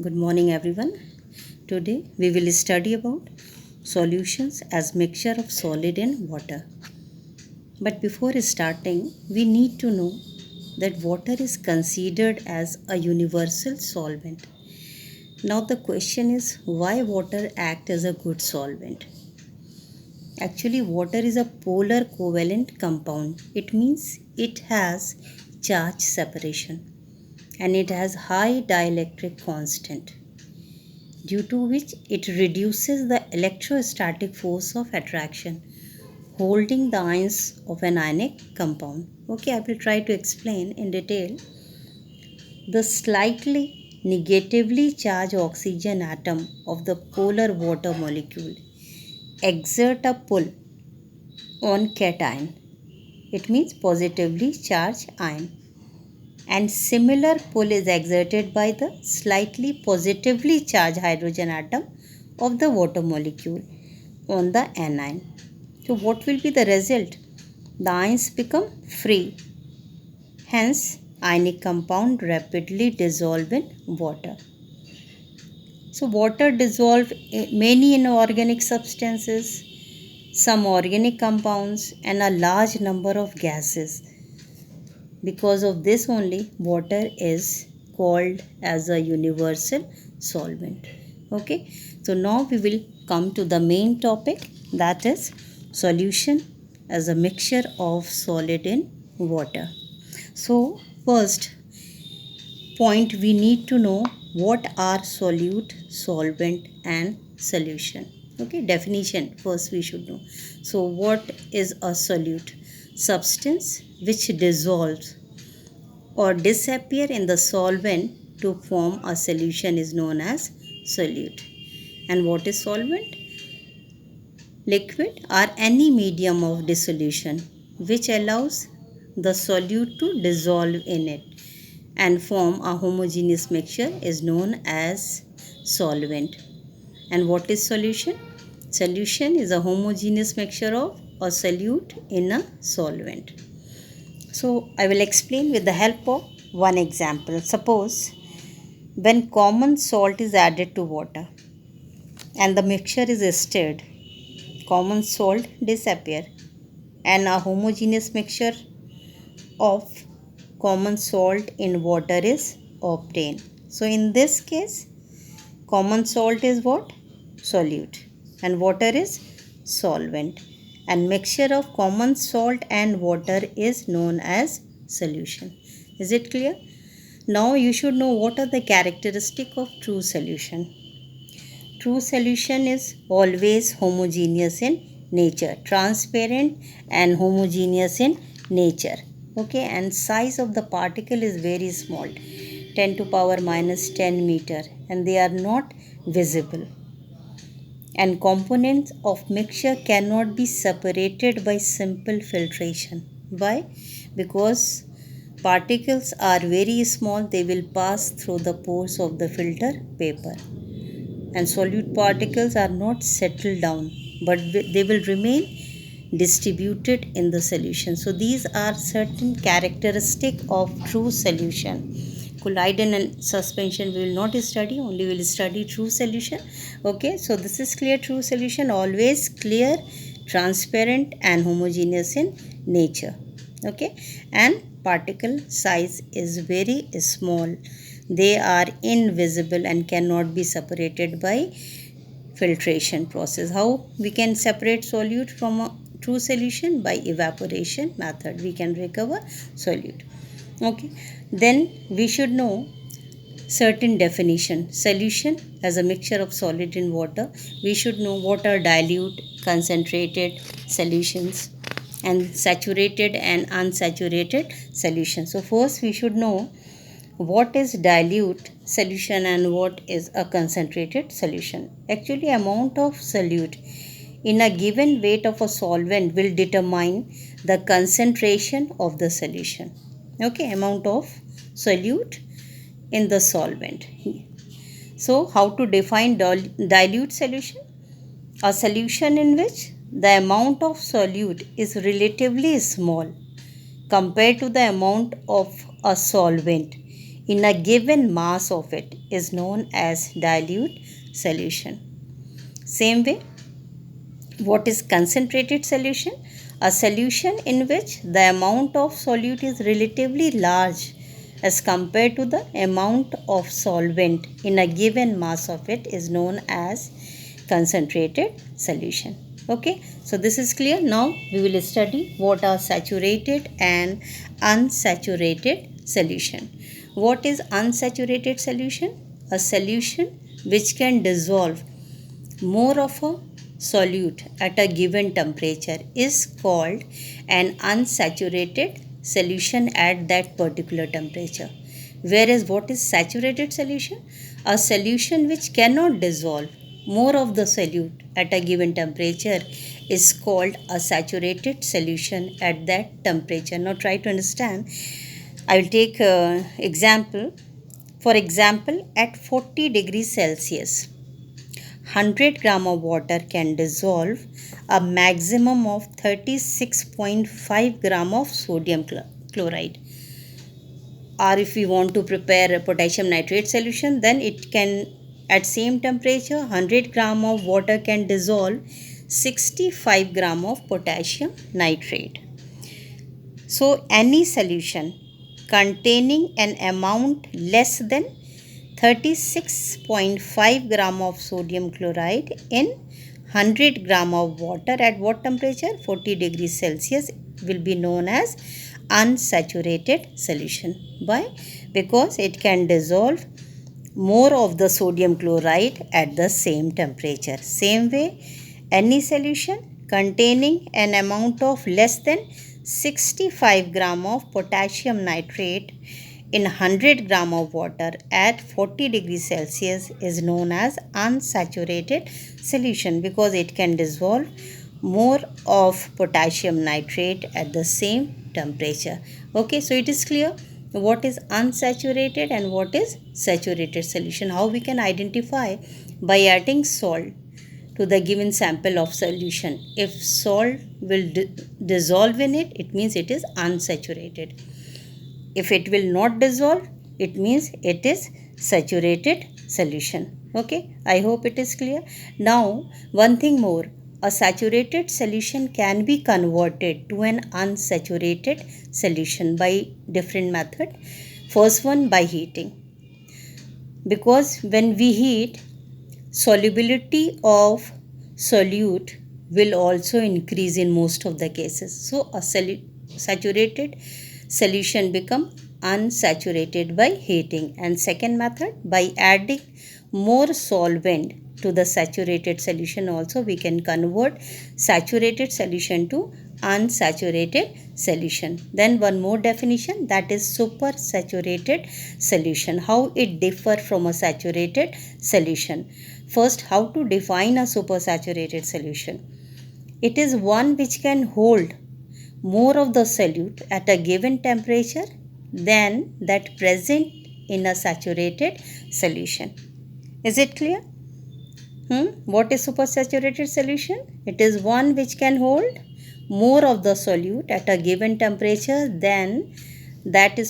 Good morning everyone. Today we will study about solutions as mixture of solid and water. But before starting, we need to know that water is considered as a universal solvent. Now the question is why water acts as a good solvent? Actually, water is a polar covalent compound. It means it has charge separation and it has high dielectric constant, due to which it reduces the electrostatic force of attraction holding the ions of an ionic compound. Okay, I will try to explain in detail. The slightly negatively charged oxygen atom of the polar water molecule exert a pull on cation. It means positively charged ion. And similar pull is exerted by the slightly positively charged hydrogen atom of the water molecule on the anion. So what will be the result? The ions become free. Hence, ionic compound rapidly dissolve in water. So water dissolve many inorganic substances, some organic compounds and a large number of gases. Because of this only water is called as a universal solvent. Okay, so now we will come to the main topic, that is solution as a mixture of solid and water. So first point, we need to know what are solute, solvent and solution. Okay, definition first we should know. So what is a solute? Substance which dissolves or disappear in the solvent to form a solution is known as solute. And what is solvent? Liquid or any medium of dissolution which allows the solute to dissolve in it and form a homogeneous mixture is known as solvent. And what is solution? Solution is a homogeneous mixture of a solute in a solvent. So I will explain with the help of one example. Suppose when common salt is added to water and the mixture is stirred, common salt disappear and a homogeneous mixture of common salt in water is obtained. So in this case, common salt is what? Solute and water is solvent, and mixture of common salt and water is known as solution. Is it clear? Now you should know what are the characteristics of true solution. True solution is always homogeneous in nature, transparent and homogeneous in nature. Okay, and size of the particle is very small, 10 to power minus 10 meter, and they are not visible. And components of mixture cannot be separated by simple filtration. Why? Because particles are very small, they will pass through the pores of the filter paper. And solute particles are not settled down, but they will remain distributed in the solution. So these are certain characteristics of true solution. Colloidal and suspension we will not study, only we will study true solution. Okay, so this is clear. True solution always clear, transparent and homogeneous in nature. Okay, and particle size is very small, they are invisible and cannot be separated by filtration process. How we can separate solute from a true solution? By evaporation method we can recover solute. Okay, then we should know certain definition. Solution as a mixture of solid and water. We should know what are dilute, concentrated solutions and saturated and unsaturated solutions. So first we should know what is dilute solution and what is a concentrated solution. Actually, amount of solute in a given weight of a solvent will determine the concentration of the solution. Okay, amount of solute in the solvent. So how to define dilute solution? A solution in which the amount of solute is relatively small compared to the amount of a solvent in a given mass of it is known as dilute solution. Same way, what is concentrated solution? A solution in which the amount of solute is relatively large as compared to the amount of solvent in a given mass of it is known as concentrated solution. Okay, so this is clear. Now we will study what are saturated and unsaturated solution. What is unsaturated solution? A solution which can dissolve more of a solute at a given temperature is called an unsaturated solution at that particular temperature. Whereas what is saturated solution? A solution which cannot dissolve more of the solute at a given temperature is called a saturated solution at that temperature. Now try to understand. I will take example. For example, at 40 degrees Celsius, 100 gram of water can dissolve a maximum of 36.5 gram of sodium chloride. Or if we want to prepare a potassium nitrate solution, then it can, at same temperature, 100 gram of water can dissolve 65 gram of potassium nitrate. So any solution containing an amount less than 36.5 gram of sodium chloride in 100 gram of water at what temperature? 40 degrees Celsius will be known as unsaturated solution. Why? Because it can dissolve more of the sodium chloride at the same temperature. Same way, any solution containing an amount of less than 65 gram of potassium nitrate in 100 gram of water at 40 degrees Celsius is known as unsaturated solution because it can dissolve more of potassium nitrate at the same temperature. Okay, so it is clear what is unsaturated and what is saturated solution. How we can identify? By adding salt to the given sample of solution. If salt will dissolve in it, it means it is unsaturated. If it will not dissolve, it means it is saturated solution. Okay, I hope it is clear. Now, one thing more. A saturated solution can be converted to an unsaturated solution by different method. First one, by heating. Because when we heat, solubility of solute will also increase in most of the cases. So, a saturated solution become unsaturated by heating. And second method, by adding more solvent to the saturated solution also we can convert saturated solution to unsaturated solution. Then one more definition, that is supersaturated solution. How it differ from a saturated solution? First, how to define a supersaturated solution? It is one which can hold more of the solute at a given temperature than that present in a saturated solution. Is it clear? What is supersaturated solution? It is one which can hold more of the solute at a given temperature than that is